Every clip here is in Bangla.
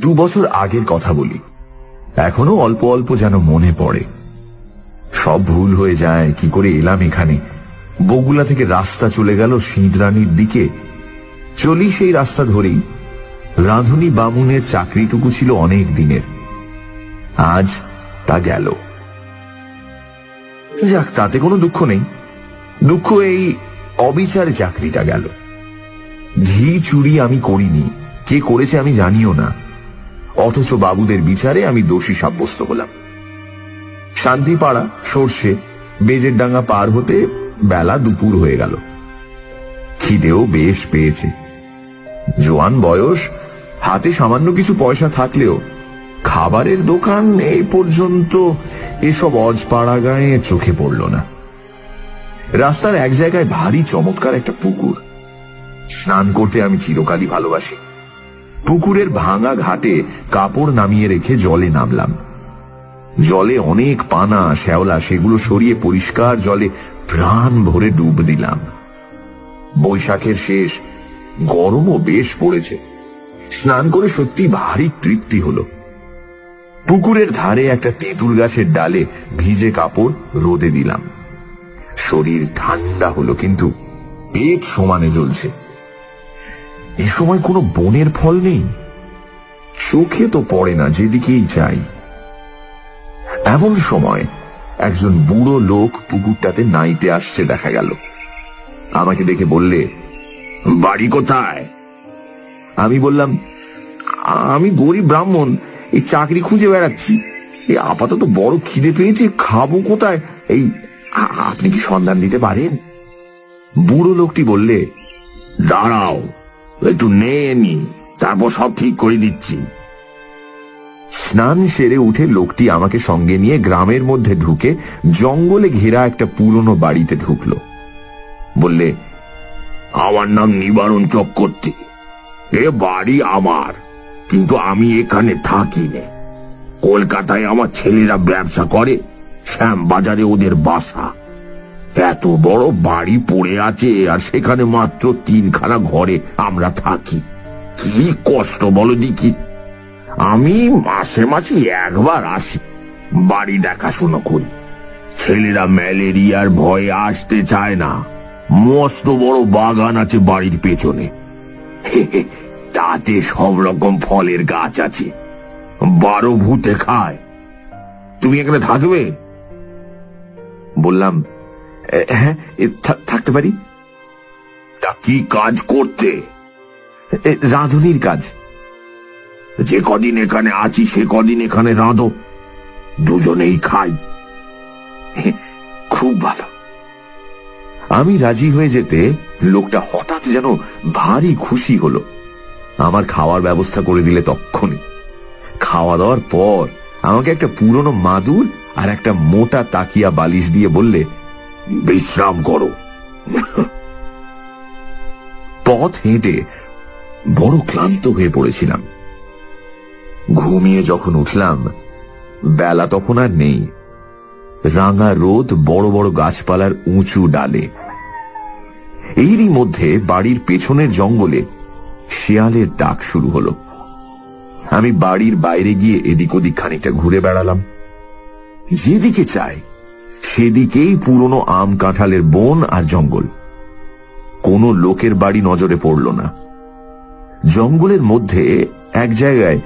2 বছর আগের কথা বলি, এখনো অল্প অল্প যেন মনে পড়ে। সব ভুল হয়ে যায়, কি করে এলাম এখানে। বগুলা থেকে রাস্তা চলে গেল সিঁদরানির দিকে। চলি সেই রাস্তা ধরেই। রাঁধুনি বামুনের চাকরিটুকু ছিল অনেক দিনের, আজ তা গেল। যাক, তাতে কোনো দুঃখ নেই। দুঃখ এই অবিচারে চাকরিটা গেল। ঘি চুরি আমি করিনি, কে করেছে আমি জানিও না, অথচ বাবুদের বিচারে আমি দোষী সাব্যস্ত হলাম। শান্তিপাড়া সর্ষে বেজের ডাঙ্গা পার হতে বেলা দুপুর হয়ে গেল। খিদেও বেশ পেয়েছে। জোয়ান বয়স, হাতে সামান্য কিছু পয়সা থাকলেও খাবারের দোকান এই পর্যন্ত এসব অজপাড়া গায়ে চোখে পড়ল না। রাস্তার এক জায়গায় ভারী চমৎকার একটা পুকুর। স্নান করতে আমি চিরকালই ভালোবাসি। পুকুরের ভাঙা ঘাটে কাপড় নামিয়ে রেখে জলে নামলাম। জলে অনেক পানা শ্যাওলা, সেগুলো সরিয়ে পরিষ্কার জলে প্রাণ ভরে ডুব দিলাম। বৈশাখের শেষ, গরমও বেশ পড়েছে। স্নান করে সত্যি ভারী তৃপ্তি হলো। পুকুরের ধারে একটা তেঁতুল গাছের ডালে ভিজে কাপড় রোদে দিলাম। শরীর ঠান্ডা হলো, কিন্তু পেট সমানে জ্বলছে। এ সময় কোনো বনের ফল নেই, চোখে তো পড়ে না যেদিকেই চাই। এমন সময় একজন বুড়ো লোক পুকুরটাতে নাইতে আসছে দেখা গেল। আমাকে দেখে বললে, বাড়ি কোথায়? আমি বললাম, আমি গরিব ব্রাহ্মণ, এই চাকরি খুঁজে বেড়াচ্ছি। এই আপাতত বড় খিদে পেয়েছে, খাবো কোথায়? এই আপনি কি সন্ধান দিতে পারেন? বুড়ো লোকটি বললে, দাঁড়াও, একটু নিয়ে নি, তারপর সব ঠিক করে দিচ্ছি। স্নান সেরে উঠে লোকটি আমাকে সঙ্গে নিয়ে গ্রামের মধ্যে ঢুকে জঙ্গলে ঘেরা একটা পুরনো বাড়িতে ঢুকলো। বললে, আমার নাম নিবারণ চক্রবর্তী, এ বাড়ি আমার, কিন্তু আমি এখানে থাকি না। কলকাতায় আমার ছেলেরা ব্যবসা করে, শ্যামবাজারে ওদের বাসা। এত বড় বাড়ি পড়ে আছে, আর সেখানে মাত্র 3খানা ঘরে আমরা থাকি। কি কষ্ট বলো দেখি। আমি মাসে মাসে একবার আসি, বাড়ি দেখাশোনা করি। ছেলেরা ম্যালেরিয়ার ভয়ে আসতে চায় না। মস্ত বড় বাগান আছে বাড়ির পেছনে, তাতে সব রকম ফলের গাছ আছে। 12 ভূতে খায়। তুমি এখানে থাকবে? বললাম, হ্যাঁ, থাকতে পারি। তা কি কাজ করতে? রাঁধুনির কাজ। যে কদিন এখানে আছি সে কদিন এখানে রাঁধো, দুজনেই খাই। খুব ভালো। আমি রাজি হয়ে যেতে লোকটা হঠাৎ যেন ভারী খুশি হলো। আমার খাওয়ার ব্যবস্থা করে দিলে তক্ষুনি। খাওয়া দাওয়ার পর আমাকে একটা পুরনো মাদুর আর একটা মোটা তাকিয়া বালিশ দিয়ে বললে, বিশ্রাম করো। পথ হেঁটে বড় ক্লান্ত হয়ে পড়েছিলাম। ঘুমিয়ে যখন উঠলাম, বেলা তখন আর নেই। রাঙা রোদ বড় বড় গাছপালার উঁচু ডালে। এরই মধ্যে বাড়ির পেছনের জঙ্গলে শেয়ালের ডাক শুরু হলো। আমি বাড়ির বাইরে গিয়ে এদিক ওদিক খানিকটা ঘুরে বেড়ালাম। যেদিকে চাই সেদিকেই পুরনো আম কাঁঠালের বন আর জঙ্গল। কোনো লোকের বাড়ি নজরে পড়ল না। জঙ্গলের মধ্যে এক জায়গায়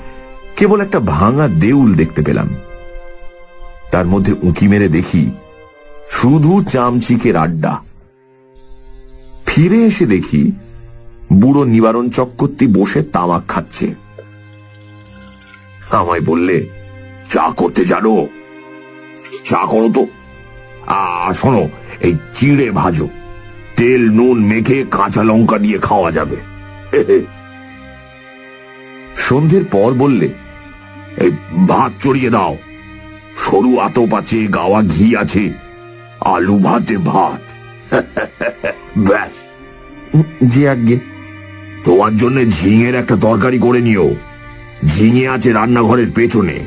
কেবল একটা ভাঙা দেউল দেখতে পেলাম। তার মধ্যে উঁকি মেরে দেখি শুধু চামচিকের আড্ডা। ফিরে এসে দেখি বুড়ো নিবারণ চক্রবর্তী বসে তামাক খাচ্ছে। আমায় বললে, চা করতে জানো? চা করো তো। শোনো, এই চিড়ে ভাজো, তেল নুন মেখে কাঁচা লঙ্কা দিয়ে খাওয়া যাবে। সন্ধ্যের পর বললে, এই ভাত চড়িয়ে দাও, সরু আতপ আছে, গাওয়া ঘি আছে, আলু ভাতে ভাত। ব্যাস। জি আজ্ঞে। তোমার জন্য ঝিঙের একটা তরকারি করে নিও। ঝিঙে আছে রান্নাঘরের পেছনে।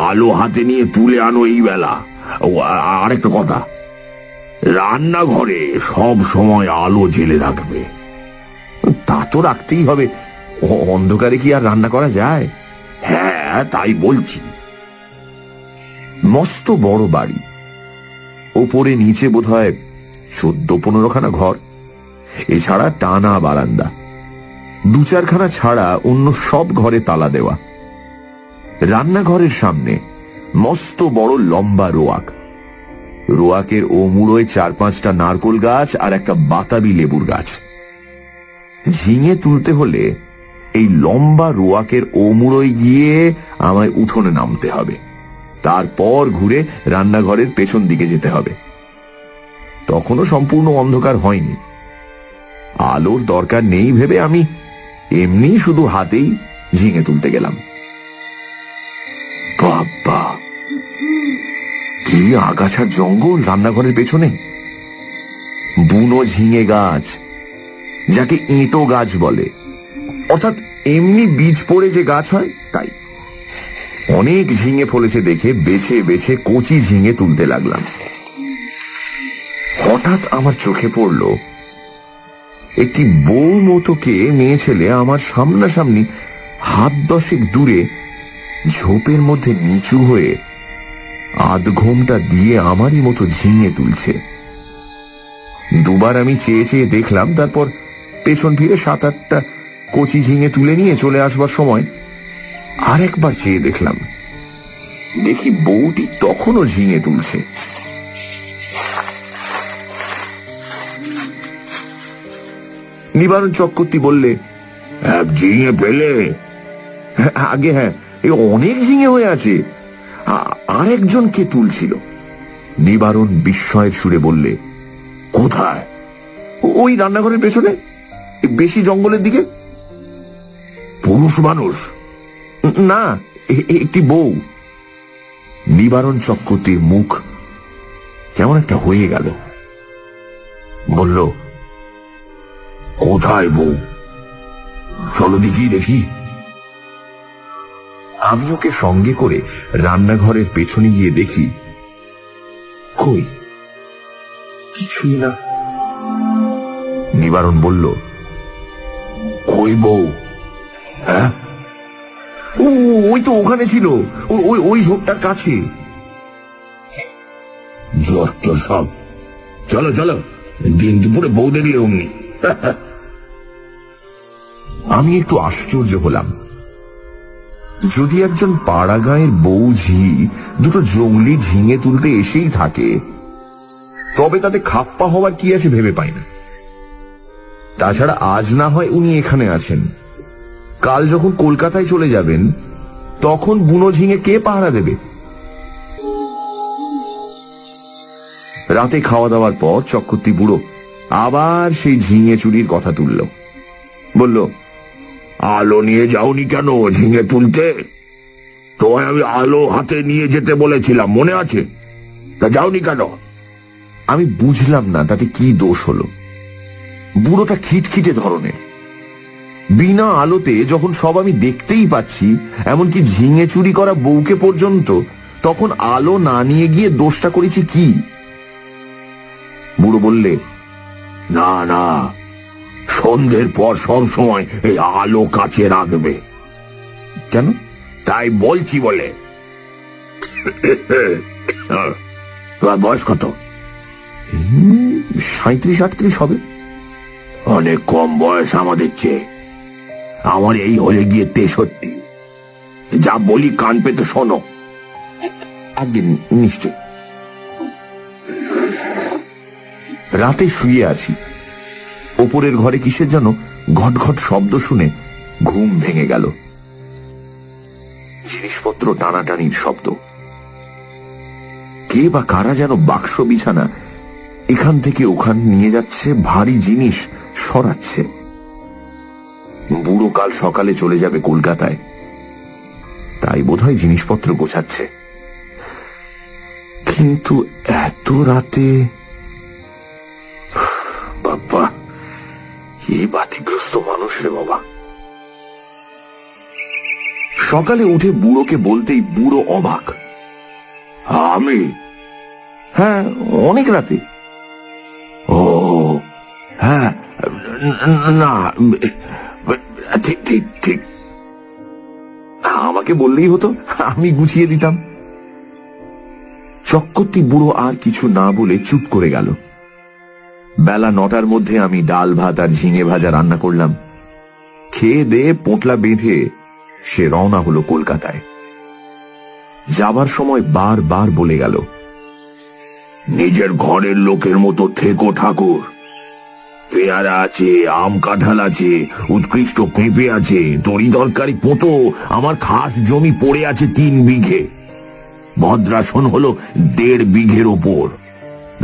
আলো হাতে নিয়ে তুলে আনো এই বেলা। আরেকটা কথা, রান্নাঘরে সব সময় আলো জেলে রাখবে। তা তো রাখতেই হবে, অন্ধকারে কি আর রান্না করা যায়? হ্যাঁ তাই বলছি। মস্ত বড় বাড়ি, ওপরে নিচে বোধহয় 14-15 খানা ঘর, এছাড়া টানা বারান্দা। 2-4 খানা ছাড়া অন্য সব ঘরে তালা দেওয়া। রান্নাঘরের সামনে মস্ত বড় লম্বা রোয়াক, রোয়াকের ও মুড়োয় 4-5টা নারকোল গাছ আর একটা বাতাবি লেবুর গাছ। ঝিঙে তুলতে হলে এই লম্বা রোয়াকের ও মুড়োয় গিয়ে আমায় উঠোনে নামতে হবে, তারপর ঘুরে রান্নাঘরের পেছন দিকে যেতে হবে। তখনও সম্পূর্ণ অন্ধকার হয়নি। আলোর দরকার নেই ভেবে আমি এমনি শুধু হাতেই ঝিঙে তুলতে গেলাম। বাবা, কি আগাছার জঙ্গল রান্নাঘরের পেছনে! বুনো ঝিঙে গাছ, যাকে ইঁটো গাছ বলে, অর্থাৎ এমনি বীজ পড়ে যে গাছ হয় তাই। অনেক ঝিঙে ফলেছে দেখে বেছে বেছে কচি ঝিঙে তুলতে লাগলাম। হঠাৎ আমার চোখে পড়ল একটি বউ মতোকে মেয়ে ছেলে আমার সামনাসামনি হাত 10 দূরে ঝোপের মধ্যে নিচু হয়ে আধঘোমটা দিয়ে আমারই মতো ঝিঙে তুলছে। দুবার আমি চেয়ে চেয়ে দেখলাম, তারপর পেছন ফিরে 7-8টা কচি ঝিঙে তুলে নিয়ে চলে আসবার সময় আরেকবার চেয়ে দেখলাম, দেখি বউটি তখনও ঝিঙে তুলছে। নিবারণ চক্রবর্তী বললে, ঝিঙে পেলে? আগে হ্যাঁ, অনেক ঝিঙে হয়ে আছে। আরেকজন কে তুলছিল? নিবারণ বিস্ময়ের সুরে বললে, কোথায়? ওই রান্নাঘরের পেছনে, বেশি জঙ্গলের দিকে। পুরুষ মানুষ? না, একটি বউ। নিবারণ চক্রবর্তীর মুখ কেমন একটা হয়ে গেল। বলল, কোথায় বউ? চলো দেখি। আমি ওকে সঙ্গে করে রান্নাঘরের পেছনে গিয়ে দেখি, কই কিছুই না। নিবারণ বলল, কই বউ? হ্যাঁ, ওই তো ওখানে ছিল, ওই ঝোপটার কাছে। যত সব, চলো দিন দুপুরে বউ দেখলে অমনি। আমি একটু আশ্চর্য হলাম। যদি একজন পাড়া গাঁয়ের বউ ঝি দুটো জঙ্গলি ঝিঙে তুলতে এসেই থাকে, তবে তাতে খাপ্পা হওয়ার কি আছে ভেবে পাই না। তাছাড়া আজ না হয় উনি এখানে আছেন, কাল যখন কলকাতায় চলে যাবেন তখন বুনো ঝিঙে কে পাহারা দেবে? রাতে খাওয়া দাওয়ার পর চক্রবর্তী বুড়ো আবার সেই ঝিঙে চুরির কথা তুলল। বলল, আলো নিয়ে যাওনি কেন ঝিঙে তুলতে? তোমায় আমি আলো হাতে নিয়ে যেতে বলেছিলাম, মনে আছে? তা যাওনি কেন? আমি বুঝলাম না তাতে কি দোষ হলো। বুড়োটা খিটখিটে ধরনের। বিনা আলোতে যখন সব আমি দেখতেই পাচ্ছি, এমনকি ঝিঙে চুরি করা বউকে পর্যন্ত, তখন আলো না নিয়ে গিয়ে দোষটা করেছি কি? বুড়ো বললে, না, সন্ধ্যের পর সব সময় এই আলো কাছে রাখবে। কেন? তাই বলছি বলে। তোমার বয়স কত? 37-38 হবে। অনেক কম বয়স আমাদের চেয়ে। আমার এই হলে গিয়ে 63। যা বলি কান পেতে শোনো। একদিন নিশ্চয়। রাতে শুয়ে আছি, ওপরের ঘরে কিসের যেন ঘটঘট শব্দ শুনে ঘুম ভেঙে গেল। জিনিসপত্র টানাটানির শব্দ। কে বা কারা যেন বাক্স বিছানা এখান থেকে ওখান নিয়ে যাচ্ছে, ভারী জিনিস সরাচ্ছে। বুড়ো কাল সকালে চলে যাবে কলকাতায়, তাই বোধহয় জিনিসপত্র গোছাচ্ছে। কিন্তু এত রাতে, বাবা, এই বাতিগ্রস্ত মানুষ রে বাবা। সকালে উঠে বুড়োকে বলতেই বুড়ো অবাক। আমি? হ্যাঁ, অনেক রাতে। ও হ্যাঁ, না ঠিক আমাকে বললেই হতো, আমি গুছিয়ে দিতাম। চক্রবর্তী বুড়ো আর কিছু না বলে চুপ করে গেল। বেলা 9টার মধ্যে আমি ডাল ভাত আর ঝিঙে ভাজা রান্না করলাম। খেয়ে দিয়ে পোঁটলা বেঁধে সে রওনা হলো কলকাতায়। যাবার সময় বারবার বলে গেল, নিজের ঘরের লোকের মতো থেকো ঠাকুর। পেয়ারা আছে, আম কাঁঠাল আছে, উৎকৃষ্ট পেঁপে আছে, তরি তরকারি পোঁতো আমার খাস জমি পড়ে আছে 3 বিঘে। ভদ্রাসন হলো 1.5 বিঘের ওপর।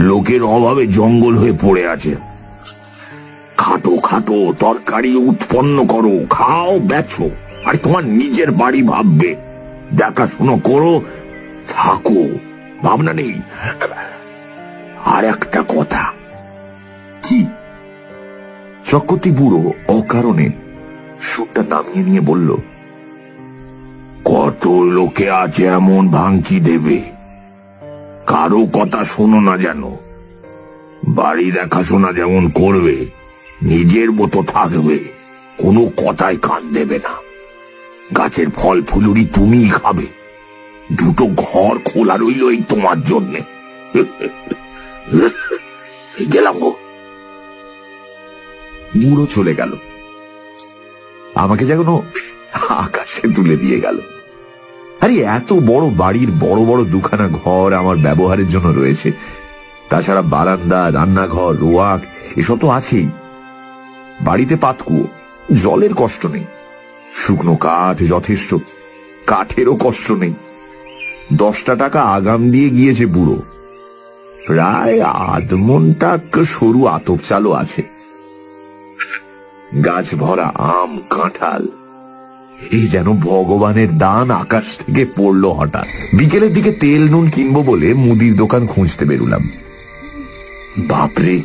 লোকের অভাবে জঙ্গল হয়ে পড়ে আছে। খাটো খাটো তরকারি উৎপন্ন করো, খাও, বেচো, আর তোমার নিজের বাড়ি ভাববে, দেখাশুনো করো, থাকো, ভাবনা নেই। আর একটা কথা। কি? চক্রবর্তী বুড়ো অকারণে সুরটা নামিয়ে নিয়ে বলল, কত লোকে আছে এমন ভাঙচি দেবে, কারো কথা শোনো না যেন। বাড়ি দেখাশোনা যেমন করবে, নিজের মতো থাকবে, কোনো কথায় কান দেবে না। গাছের ফল ফুলুরি তুমিই খাবে, 2টো ঘর খোলা রইল এই তোমার জন্যে। গেলাম গো। বুড়ো চলে গেল। আমাকে যেন আকাশে তুলে দিয়ে গেল। আরে এত বড় বাড়ির বড় বড় 2খানা ঘর আমার ব্যবহারের জন্য রয়েছে, তাছাড়া বারান্দা, রান্নাঘর, রোয়াক এসব তো আছেই। বাড়িতে পাতকুয়ো, জলের কষ্ট নেই, শুকনো কাঠ যথেষ্ট, কাঠেরও কষ্ট নেই। 10টা টাকা আগাম দিয়ে গিয়েছে বুড়ো। প্রায় 1/2 মণ সরু আতপ চালও আছে। গাছ ভরা আম কাঁঠাল, এই যেন ভগবানের দান আকাশ থেকে পড়লো হঠাৎ। বিকেলের দিকে তেল নুন কিনবো বলে মুদির দোকান খুঁজতে বেরুলাম। বাপরে,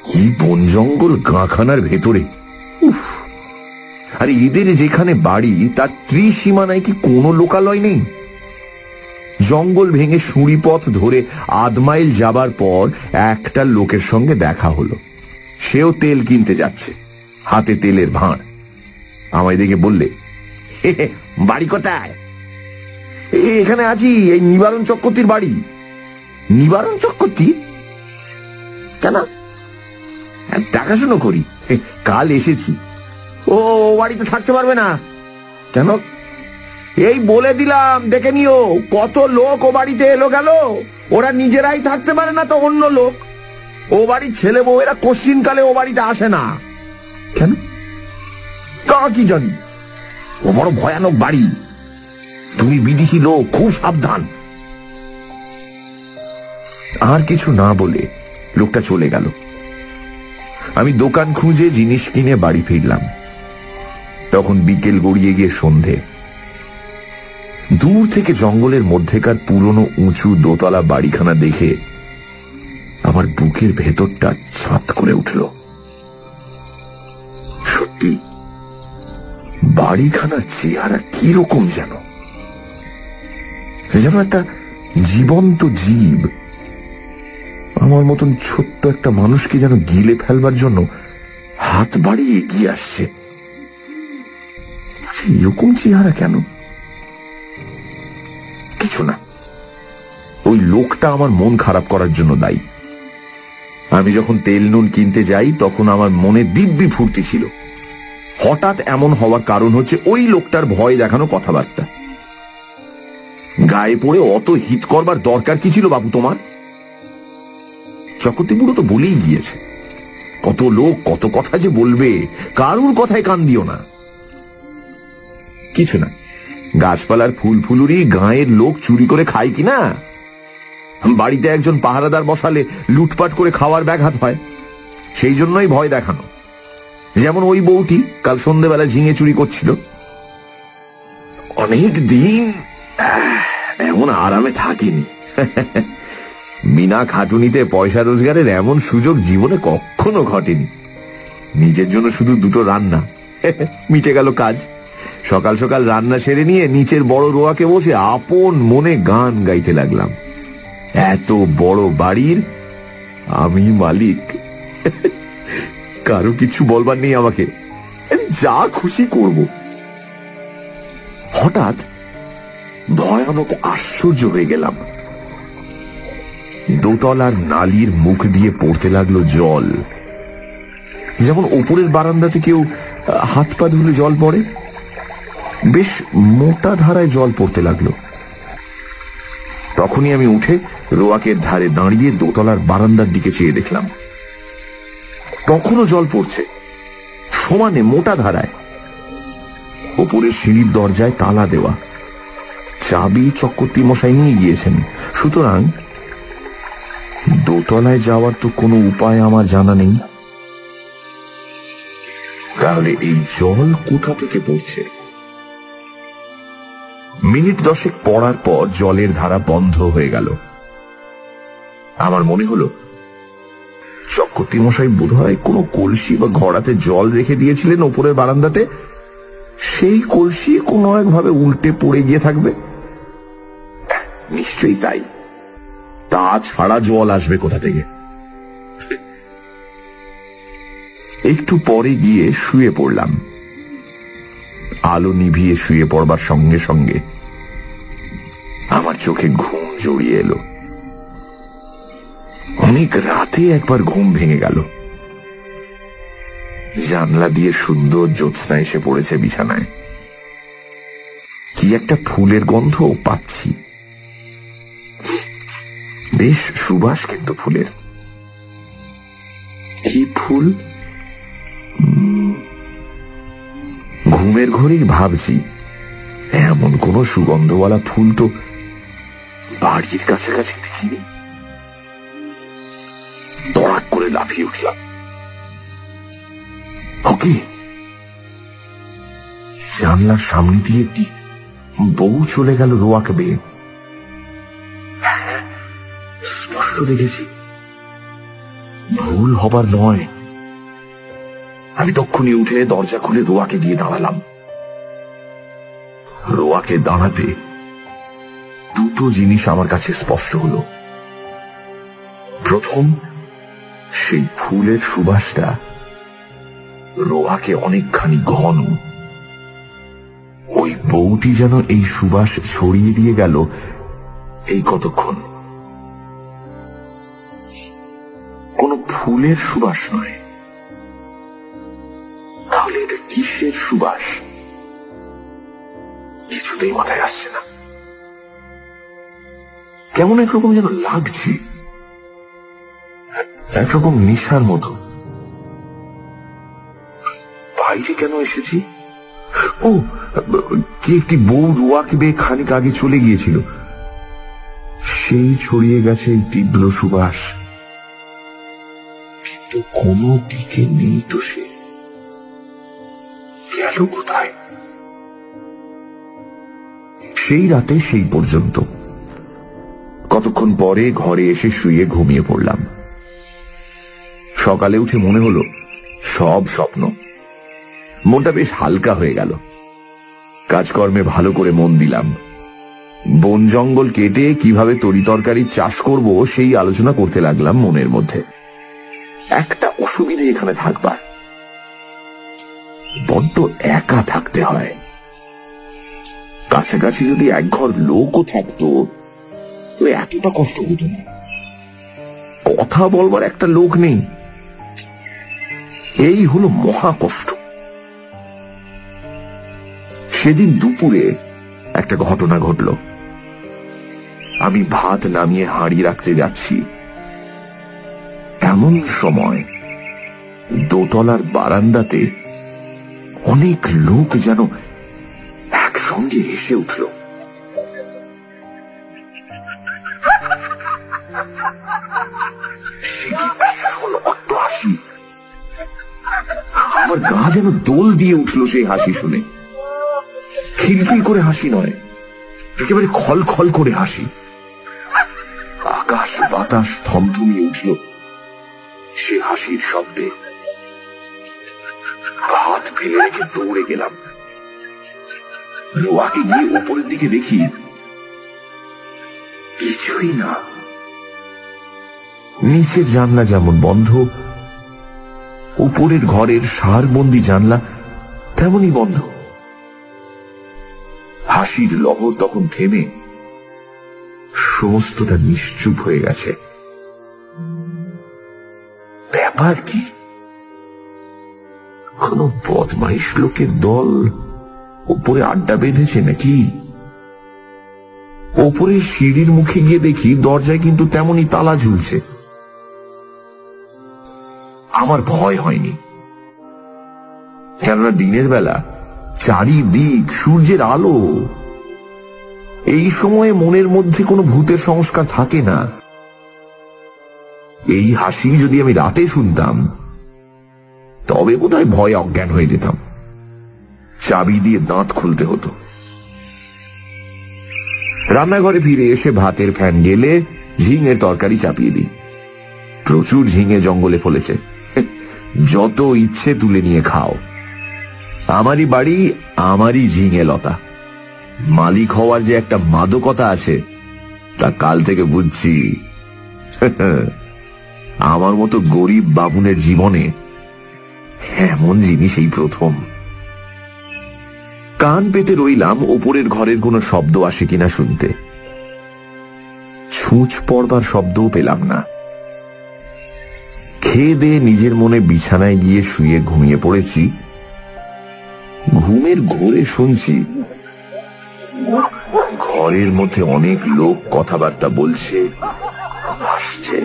কি বন জঙ্গল গাঁখানার ভেতরে! উফ! আর এদের যেখানে বাড়ি তার ত্রিসীমানায় কি কোনো লোকালয় নেই? জঙ্গল ভেঙে সুঁড়ি পথ ধরে 1/2 মাইল যাবার পর একটা লোকের সঙ্গে দেখা হলো। সেও তেল কিনতে যাচ্ছে, হাতে তেলের ভাঁড়। আমায় দেখে বললে, বাড়ি কোথায়? এখানে আছি, এই নিবারণ চক্রবর্তীর বাড়ি। নিবারণ চক্রবর্তী? কেন? দেখাশুনো করি, কাল এসেছি। ও বাড়িতে থাকতে পারবে না কেন? এই বলে দিলাম, দেখে নিও, কত লোক ও বাড়িতে এলো গেল, ওরা নিজেরাই থাকতে পারে না তো অন্য লোক। ও বাড়ির ছেলে বউয়েরা কোশ্চিনকালে ও বাড়িতে আসে না। কেন? তা কি জানি, ও বড় ভয়ানক বাড়ি। তুমি বিদেশি লোক, খুব সাবধান। আর কিছু না বলে লোকটা চলে গেল। আমি দোকান খুঁজে জিনিস কিনে বাড়ি ফিরলাম। তখন বিকেল গড়িয়ে গিয়ে সন্ধে। দূর থেকে জঙ্গলের মধ্যেকার পুরনো উঁচু দোতলা বাড়িখানা দেখে আমার বুকের ভেতরটা ছাত করে উঠল। সত্যি, বাড়িখানার চেহারা কিরকম যেন একটা জীবন্ত জীব আমার মতন ছোট্ট একটা মানুষকে যেন গিলে ফেলবার জন্য হাত বাড়িয়ে এগিয়ে আসছে। এরকম চেহারা কেন? কিছু না, ওই লোকটা আমার মন খারাপ করার জন্য দায়ী। আমি যখন তেল নুন কিনতে যাই তখন আমার মনে দিব্যি ফুর্তি ছিল। হঠাৎ এমন হওয়ার কারণ হচ্ছে ওই লোকটার ভয় দেখানো কথাবার্তা। গায়ে পড়ে অত হিত করবার দরকার কি ছিল বাবু তোমার? চক্রবর্তী বুড়ো তো বলেই গিয়েছে, কত লোক কত কথা যে বলবে, কারুর কথায় কান দিও না। কিছু না, গাছপালার ফুল ফুলুরি গাঁয়ের লোক চুরি করে খায় কিনা? বাড়িতে একজন পাহারাদার বসালে লুটপাট করে খাওয়ার ব্যাঘাত হয়, সেই জন্যই ভয় দেখানো। যেমন ওই বউটি কাল সন্ধ্যেবেলা ঝিঙে চুরি করছিল। অনেক দিন এমন আরামে থাকেনি। বিনা খাটুনিতে পয়সা রোজগারের এমন সুযোগ জীবনে কখনো ঘটেনি। নিজের জন্য শুধু 2টো রান্না, মিটে গেল কাজ। সকাল সকাল রান্না সেরে নিয়ে নিচের বড় রোয়াকে বসে আপন মনে গান গাইতে লাগলাম। এত বড় বাড়ির আমি মালিক, কারো কিছু বলবার নেই আমাকে, যা খুশি করব। হঠাৎ ভয়ানক আশ্চর্য হয়ে গেলাম। দোতলার নালির মুখ দিয়ে পড়তে লাগলো জল, যেমন ওপরের বারান্দাতে কেউ হাত পা ধুলে জল পড়ে। বেশ মোটা ধারায় জল পড়তে লাগলো। তখনই আমি উঠে রোয়াকের ধারে দাঁড়িয়ে দোতলার বারান্দার দিকে চেয়ে দেখলাম, তখনও জল পড়ছে, সমানে মোটা ধারায়। ওপরের সিঁড়ির দরজায় তালা দেওয়া, চাবি চক্রবর্তী মশাই নিয়ে গিয়েছেন, সুতরাং দোতলায় যাওয়ার তো কোনো উপায় আমার জানা নেই। তাহলে এই জল কোথা থেকে পড়ছে? মিনিট 10 পড়ার পর জলের ধারা বন্ধ হয়ে গেল। আমার মনে হলো চক্রবর্তী মশাই বোধহয় কোনো কলসি বা ঘড়াতে জল রেখে দিয়েছিলেন ওপরের বারান্দাতে, সেই কলসি কোনো একভাবে উল্টে পড়ে গিয়ে থাকবে। নিশ্চয়ই তাই, তাছাড়া জল আসবে কোথা থেকে? একটু পরে গিয়ে শুয়ে পড়লাম। আলো নিভিয়ে শুয়ে পড়বার সঙ্গে সঙ্গে আমার চোখে ঘুম জড়িয়ে এলো। অনেক রাতে একবার ঘুম ভেঙে গেল। জানলা দিয়ে সুন্দর জ্যোৎস্না এসে পড়েছে বিছানায়। কি একটা ফুলের গন্ধ পাচ্ছি, বেশ সুবাস কিন্তু ফুলের। কি ফুল? ঘুমের ঘরেই ভাবছি, এমন কোন সুগন্ধওয়ালা ফুল তো বাড়ির কাছাকাছি দেখিনি। তড়াক করে লাফিয়ে উঠলাম। ওকে, জানলার সামনে দিয়ে একটি বউ চলে গেল রোয়াকে বেয়ে। স্পষ্ট দেখেছি, ভুল হবার নয়। আমি তক্ষুনি উঠে দরজা খুলে রোয়াকে গিয়ে দাঁড়ালাম। রোয়াকে দাঁড়াতে দুটো জিনিস আমার কাছে স্পষ্ট হলো। প্রথম, সেই ফুলের সুবাসটা রোয়াকে অনেকখানি ঘন। ওই বউটি যেন এই সুবাস ছড়িয়ে দিয়ে গেল এই কতক্ষণ। কোন ফুলের সুবাস নয়, তাহলে এটা কিসের সুবাস? কিছুতেই মাথায় আসছে না। কেমন একরকম যেন লাগছে, একরকম নেশার মতো। বাইরে কেন এসেছি? ও, কি একটি বউ রোয়াকে বেয়ে খানিক আগে চলে গিয়েছিল, সেই ছড়িয়ে গেছে এই তীব্র সুবাস। কিন্তু কোনো দিকে নেই তো সে, গেল কোথায়? সেই রাতে সেই পর্যন্ত। কতক্ষণ পরে ঘরে এসে শুয়ে ঘুমিয়ে পড়লাম। সকালে উঠে মনে হলো সব স্বপ্ন। মনটা বেশ হালকা হয়ে গেল। কাজকর্মে ভালো করে মন দিলাম। বন জঙ্গল কেটে কিভাবে তরিতরকারির চাষ করব সেই আলোচনা করতে লাগলাম মনের মধ্যে। একটা অসুবিধে এখানে থাকবার, বড্ড একা থাকতে হয়। কাছাকাছি যদি একঘর লোকও থাকতো তো এতটা কষ্ট হতো না। কথা বলবার একটা লোক নেই, এই হলো মহা কষ্ট। সেদিন দুপুরে একটা ঘটনা ঘটল। আমি ভাত নামিয়ে হাঁড়ি রাখতে যাচ্ছি, এমন সময় দোতলার বারান্দাতে অনেক লোক যেন একসঙ্গে হেসে উঠল। সে কি ভীষণ অট্টহাসি! আমার গা যেন দোল দিয়ে উঠল সেই হাসি শুনে। খিলখিল করে হাসি নয়, একেবারে খলখল করে হাসি। আকাশ বাতাস থমথমিয়ে উঠল সে হাসির শব্দে। হাত ফেলে রেখে দৌড়ে গেলাম। রোয়াকে গিয়ে উপরের দিকে দেখি, কিছুই না। নিচের জানলা যেমন বন্ধ, উপরের ঘরের সারবন্দি জানলা তেমনই বন্ধ। হাসির লহর তখন থেমে সমস্তটা নিশ্চুপ হয়ে গেছে। ব্যাপার কি? কোন বদমাইশ লোকের দল উপরে আড্ডা বেঁধেছে নাকি? ওপরে সিঁড়ির মুখে গিয়ে দেখি দরজায় কিন্তু তেমনই তালা ঝুলছে। আমার ভয় হয়নি, কেননা দিনের বেলা চারিদিক সূর্যের আলো। এই সময়ে মনের মধ্যে কোনো ভূতের সংস্কার থাকে না। এই হাসি যদি আমি রাতে শুনতাম তবে বোধহয় ভয়ে অজ্ঞান হয়ে যেতাম। চাবি দিয়ে দাঁত খুলতে হতো। রান্নাঘরে ফিরে এসে ভাতের ফ্যান গেলে ঝিঙের তরকারি চাপিয়ে দিই। প্রচুর ঝিঙে জঙ্গলে ফলেছে, যত ইচ্ছে তুলে নিয়ে খাও। আমারই বাড়ি, আমারই ঝিঙে লতা। মালিক হওয়ার যে একটা মাদকতা আছে তা কাল থেকে বুঝছি। আমার মতো গরিব বাবুনের জীবনে এমন জিনিস এই প্রথম। কান পেতে রইলাম ওপরের ঘরের কোনো শব্দ আসে কিনা শুনতে। ছুঁচ পড়বার শব্দও পেলাম না। খেয়ে দিয়ে নিজের মনে বিছানায় গিয়ে শুয়ে ঘুমিয়ে পড়েছি। ঘুমের ঘোরে শুনছি ঘরের মধ্যে অনেক লোক কথাবার্তা বলছে, হাসছে।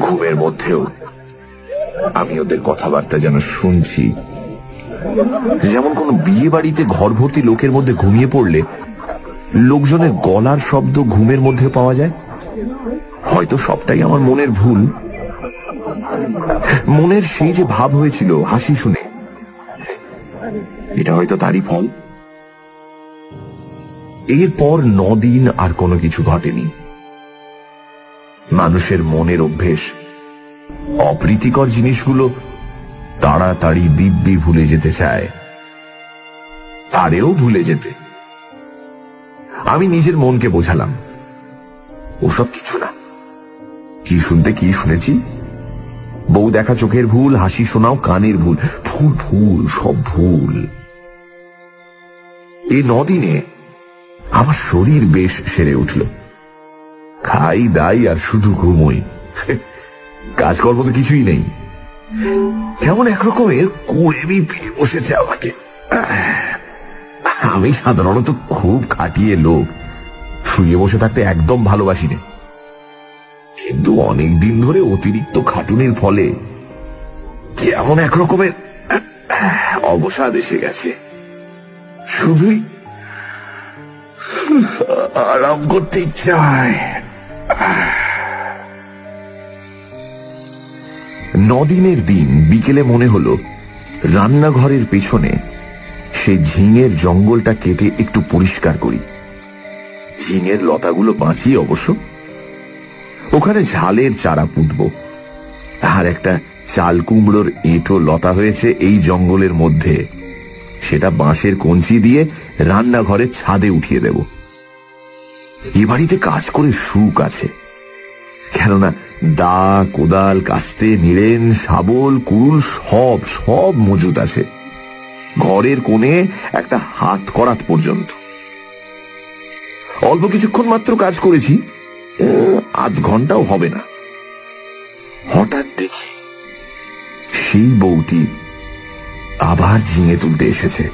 ঘুমের মধ্যেও আমি ওদের কথাবার্তা যেন শুনছি। যেমন কোন বিয়ে বাড়িতে ঘর ভর্তি লোকের মধ্যে ঘুমিয়ে পড়লে লোকজনের গলার শব্দ ঘুমের মধ্যে পাওয়া যায়। হয়তো সবটাই আমার মনের ভুল। মনের সেই যে ভাব হয়েছিল হাসি শুনে, এটা হয়তো তারই ফল। এরপর 9 দিন আর কোনো কিছু ঘটেনি। মানুষের মনের অভ্যেস অপ্রীতিকর জিনিসগুলো তাড়াতাড়ি দিব্যি ভুলে যেতে চায়। পারেও ভুলে যেতে। আমি নিজের মনকে বোঝালাম ওসব কিছু না। কি শুনতে কি শুনেছি? বউ দেখা চোখের ভুল, হাসি শোনাও কানের ভুল, ভুল ভুল সব ভুল। এই 9 দিনে আমার শরীর বেশ সেরে উঠল। খাই দাই আর শুধু ঘুমোই। কাজকর্ম তো কিছুই নেই। কেমন একরকমের কুড়েমি পেয়ে বসেছে আমাকে। আমি সাধারণত খুব খাটিয়ে লোক, শুয়ে বসে থাকতে একদম ভালোবাসি না। কিন্তু অনেক দিন ধরে অতিরিক্ত খাটুনির ফলে কেমন একরকমের অবসাদ এসে গেছে। শুধুই আরাম করতে ইচ্ছা হয়। 9 দিনের দিন বিকেলে মনে হলো রান্নাঘরের পেছনে সেই ঝিঙের জঙ্গলটা কেটে একটু পরিষ্কার করি। ঝিঙের লতাগুলো বাঁচিয়ে অবশ্য। ওখানে ঝালের চারা পুঁতব। আর একটা চাল কুমড়োর এঁটো লতা হয়েছে এই জঙ্গলের মধ্যে, সেটা বাঁশের কঞ্চি দিয়ে রান্নাঘরের ছাদে উঠিয়ে দেব। এ বাড়িতে কাজ করে সুখ আছে, কেননা দা, কোদাল, কাস্তে, নিড়েন, শাবল, কুড়ুল সব সব মজুদ আছে। ঘরের কোণে একটা হাত করাত পর্যন্ত। অল্প কিছুক্ষণ মাত্র কাজ করেছি, আধ ঘন্টাও হবে না। হঠাৎ দেখি সেই বউটি আবার ঝিঙে তুলতে এসেছে।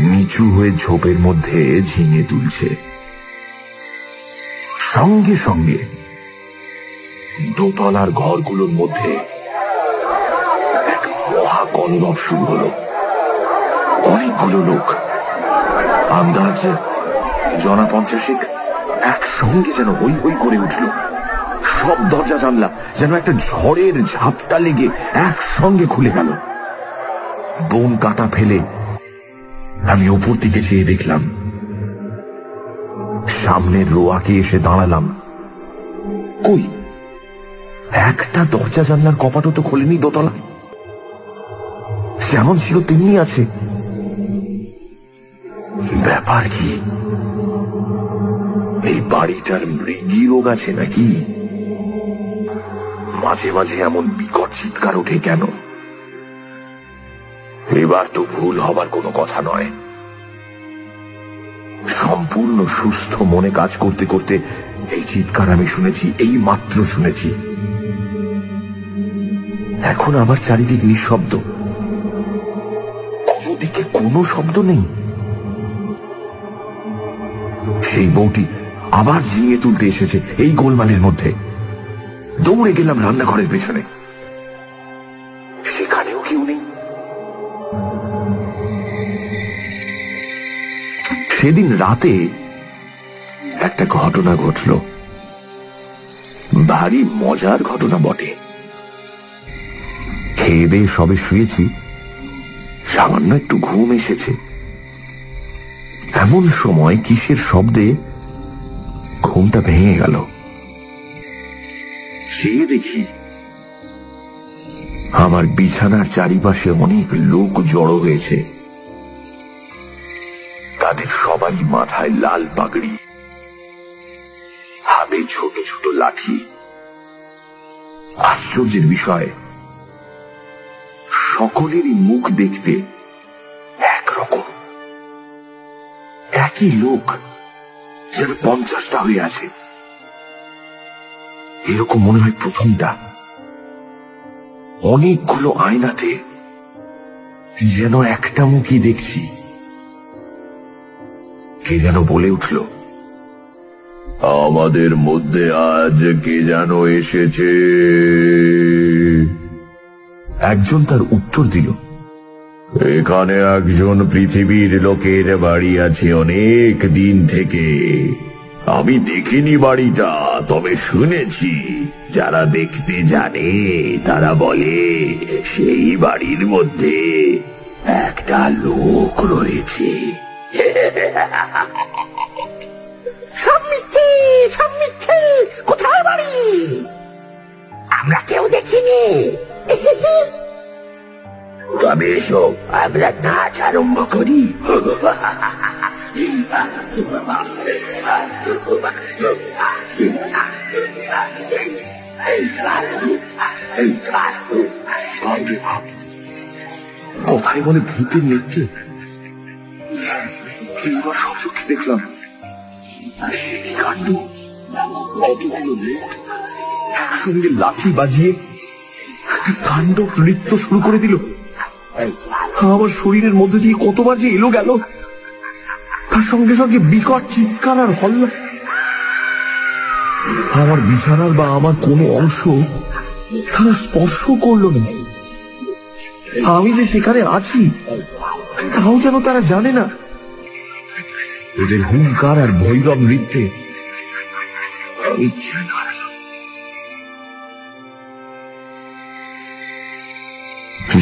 নিচু হয়ে ঝোপের মধ্যে ঝিঙে তুলছে। সঙ্গে সঙ্গে দোতলার ঘরগুলোর মধ্যে এক মহা কলরব শুরু হলো। অনেকগুলো লোক, আন্দাজ 50 একসঙ্গে যেন হই হই করে উঠল। সব দরজা জানলা যেন একটা ঝড়ের ঝাপটা লেগে একসঙ্গে খুলে গেল। বোন কাটা ফেলে আমি ওপর দিকে চেয়ে দেখলাম। সামনের রোয়াকে এসে দাঁড়ালাম। কই, একটা দরজা জানলার কপাটও তো খোলেনি দোতলা। যেমন ছিল তেমনি আছে। ব্যাপার কি? এই বাড়িটার মৃগী রোগ আছে নাকি? মাঝে মাঝে এমন বিকট চিৎকার ওঠে কেন? এবার তো ভুল হবার কোনো কথা নয়। সম্পূর্ণ সুস্থ মনে কাজ করতে করতে এই চিৎকার আমি শুনেছি, এই মাত্র শুনেছি। এখন আমার চারিদিক নিঃশব্দ, কোনো দিকে কোনো শব্দ নেই। সেই বউটি আবার ঝিঙে তুলতে এসেছে এই গোলমালের মধ্যে। দৌড়ে গেলাম রান্নাঘরের পেছনে, সেখানেও কেউ নেই। সেদিন রাতে একটা ঘটনা ঘটল, ভারী মজার ঘটনা বটে। খেয়ে দিয়ে সবে শুয়েছি, সামান্য একটু ঘুম এসেছে। এমন সময় কিসের শব্দে ঘুমটা ভেঙে গেল। চেয়ে দেখি আমার বিছানার চারিপাশে অনেক লোক জড়ো হয়েছে। তাদের সবারই মাথায় লাল পাগড়ি, হাতে ছোট ছোট লাঠি। আশ্চর্যের বিষয়, সকলেরই মুখ দেখতে একরকম, একই লোক, যেন 50টা হয়ে আছে। এরকম মনে হয় প্রথমটা। অনেকগুলো আয়নাতে যেন একটা মুখই দেখছি। কে যেন বলে উঠল, আমাদের মধ্যে আজ কে যেন এসেছে। একজন তার উত্তর দিল, এখানে একজন পৃথিবীর লোকের বাড়ি আছে অনেক দিন থেকে। আমি দেখিনি বাড়িটা, তবে শুনেছি। যারা দেখতে জানে তারা বলে সেই বাড়ির মধ্যে একটা লোক রয়েছে। সব মিথ্যে, সব মিথ্যে। কোথায় বাড়ি? আমরা কেউ দেখিনি। তবে এসো, আমরা নাচ আরম্ভ করি। কোথায় বলে ভূতের নৃত্য। এইবার সচক্ষে দেখলাম, সে কি কাণ্ড! কতগুলো লোক একসঙ্গে লাঠি বাজিয়ে তাণ্ডব নৃত্য শুরু করে দিল। আমার শরীরের মধ্যে দিয়ে কতবার যে এলো গেল, তার সঙ্গে সঙ্গে বিকট চিৎকার আর হল্লা। আমার বিছানার বা আমার কোনো অংশ তারা স্পর্শ করল না। আমি যে সেখানে আছি তাও যেন তারা জানে না। ওদের হুঙ্কার আর ভৈরব নৃত্যে আমি জ্ঞান হারালাম।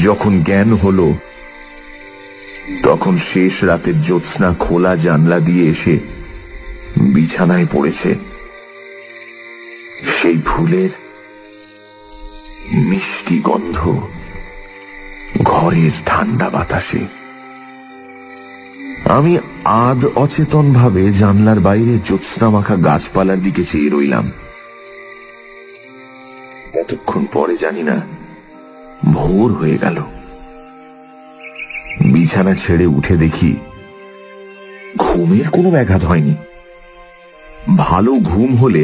যখন জ্ঞান হলো, তখন শেষ রাতের জ্যোৎস্না খোলা জানলা দিয়ে এসে বিছানায় পড়েছে। সেই ফুলের মিষ্টি গন্ধ ঘরের ঠান্ডা বাতাসে। আমি আধ অচেতন ভাবে জানলার বাইরে জ্যোৎস্না মাখা গাছপালার দিকে চেয়ে রইলাম। কতক্ষণ পরে জানি না, ভোর হয়ে গেল। বিছানা ছেড়ে উঠে দেখি ঘুমের কোনো ব্যাঘাত হয়নি। ভালো ঘুম হলে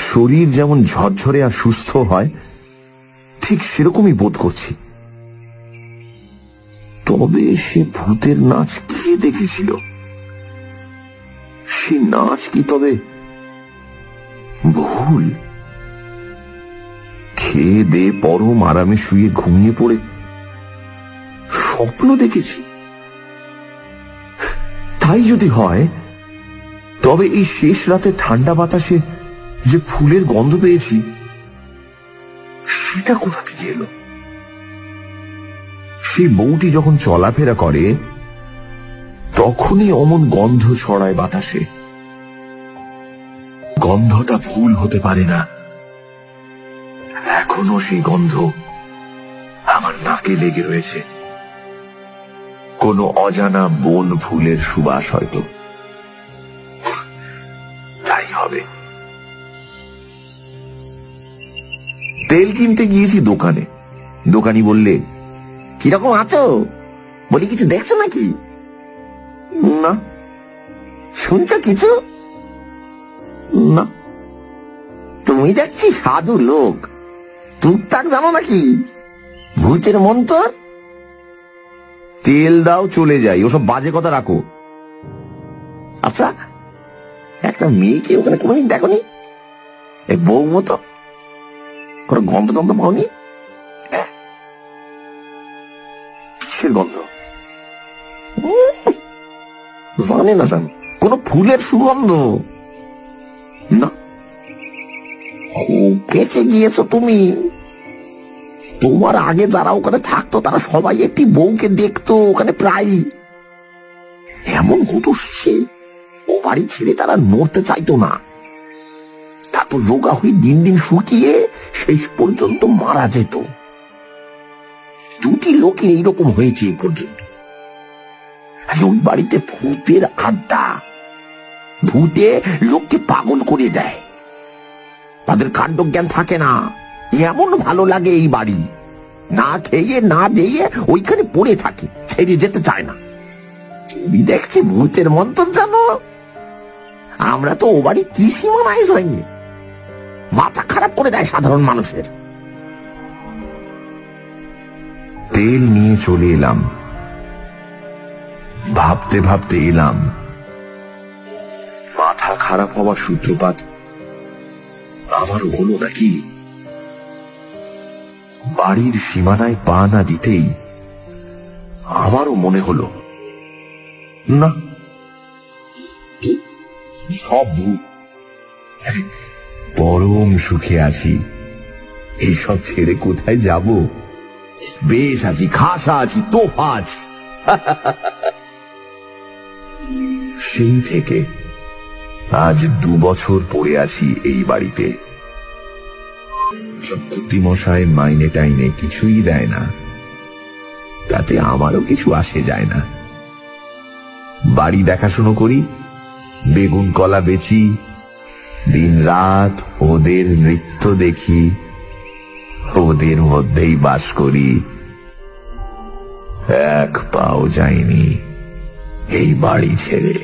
শরীর যেমন ঝরঝরে আর সুস্থ হয়, ঠিক সেরকমই বোধ করছি। তবে সে ভূতের নাচ কে দেখেছিল? সে নাচ কি তবে ভুল? খেয়ে দে পরম আরামে শুয়ে ঘুমিয়ে পড়ে স্বপ্ন দেখেছি? তাই যদি হয়, তবে এই শেষ রাতে ঠান্ডা বাতাসে যে ফুলের গন্ধ পেয়েছি, সেটা কোথা থেকে এলো? সেই বউটি যখন চলাফেরা করে, তখনই অমন গন্ধ ছড়ায় বাতাসে। গন্ধটা ভুল হতে পারে না। এখনো সেই গন্ধ আমার নাকে লেগে রয়েছে। কোনো অজানা বন ফুলের সুবাস হয়তো। তাই হবে। তেল কিনতে গিয়েছি দোকানে। দোকানি বললে, কিরকম আছো? বলি, কিছু দেখছো নাকি? না। শুনছো কিছু? না। তুমি দেখছি সাধু লোক, টুকটাক জানো নাকি ভূতের মন্তর? তেল দাও, চলে যাই, ওসব বাজে কথা রাখো। আচ্ছা, একটা মেয়েকে ওখানে কোনোদিন দেখোনি? এই বউ মতো কোনো গন্ধ টন্ধ পাওনি? কিসের গন্ধ? জানে না জান, কোন ফুলের সুগন্ধ না। খুব বেঁচে গিয়েছো তুমি। তোমার আগে যারা ওখানে থাকতো তারা সবাই একটি বউকে দেখতো ওখানে প্রায়। এমন হতো সে ও বাড়ি ছেড়ে তারা নড়তে চাইতো না। তারপর রোগা হয়ে দিন দিন শুকিয়ে শেষ পর্যন্ত মারা যেত। 2টি লোকের এইরকম হয়েছে এ পর্যন্ত। ওই বাড়িতে ভূতের আড্ডা। ভূতে লোককে পাগল করে দেয়। তাদের কাণ্ডজ্ঞান থাকে না। এমন ভালো লাগে এই বাড়ি, না খেয়ে না দিয়ে ওইখানে পড়ে থাকে, ছেড়ে যেতে চায় না। তুমি দেখছি ভূতের মন্তর জানো। আমরা তো ও বাড়ি কি সীমানায় হয়নি, মাথা খারাপ করে দেয় সাধারণ মানুষের। তেল নিয়ে চলে এলাম। ভাবতে ভাবতে এলাম, মাথা খারাপ হওয়ার সূত্রপাত আমারও হলো নাকি? বাড়ির সীমানায় পা না দিতেই আমারও মনে হলো, না, সব ভূত। পরম সুখে আছি, এইসব ছেড়ে কোথায় যাব? বেশ আছি, খাসা আছি, তোফা আছি। সেই থেকে আজ 2 বছর পড়ে আছি এই বাড়িতে। চক্রবর্তী মশাই মাইনে টাইনে কিছুই দেয় না, তাতে আমারও কিছু আসে যায় না। বাড়ি দেখাশুনো করি, বেগুন কলা বেচি, দিন রাত ওদের নৃত্য দেখি, ওদের মধ্যেই বাস করি। এক পাও যাইনি এই বাড়ি ছেড়ে।